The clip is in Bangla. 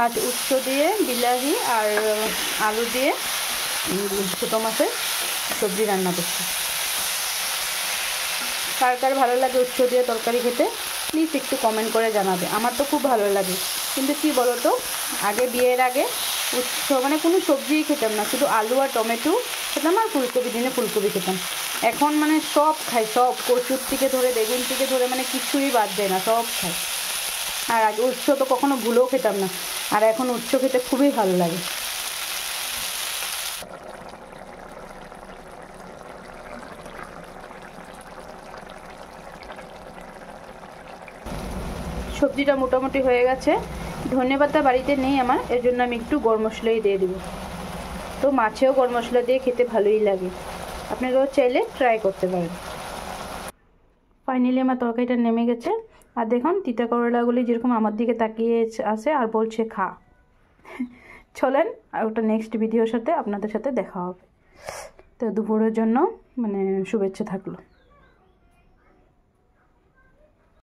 আজ উচ্চ দিয়ে বিলাহি আর আলু দিয়ে ছোটো মাছের সবজি রান্না করছি। কার কার ভালো লাগে উচ্চ দিয়ে তরকারি খেতে প্লিজ একটু কমেন্ট করে জানাবে। আমার তো খুব ভালো লাগে, কিন্তু কি বলো তো, আগে বিয়ের আগে উচ্চ মানে কোনো সবজিই খেতাম না, শুধু আলু আর টমেটো খেতাম আর ফুলকপি, দিনে ফুলকপি খেতাম। এখন মানে সব খাই, সব কচুর থেকে ধরে বেগুন থেকে ধরে মানে কিছুই বাদ দেয় না, সব খাই। আর আগে উচ্চ তো কখনো ভুলেও খেতাম না, আর এখন উচ্চ খেতে খুবই ভালো লাগে। সবজিটা মোটামুটি হয়ে গেছে। ধনেপাতা বাড়িতে নেই আমার, এর জন্য আমি একটু গরম মশলাই দিয়ে দেবো। তো মাছেও গরম মশলা দিয়ে খেতে ভালোই লাগে, আপনারাও চাইলে ট্রাই করতে পারেন। ফাইনালি আমার তরকারিটা নেমে গেছে, আর দেখুন তিতা করলাগুলি যেরকম আমার দিকে তাকিয়ে আসে আর বলছে খা। চলেন আর ওটা নেক্সট ভিডিওর সাথে আপনাদের সাথে দেখা হবে। তো দুপুরের জন্য মানে শুভেচ্ছা থাকলো।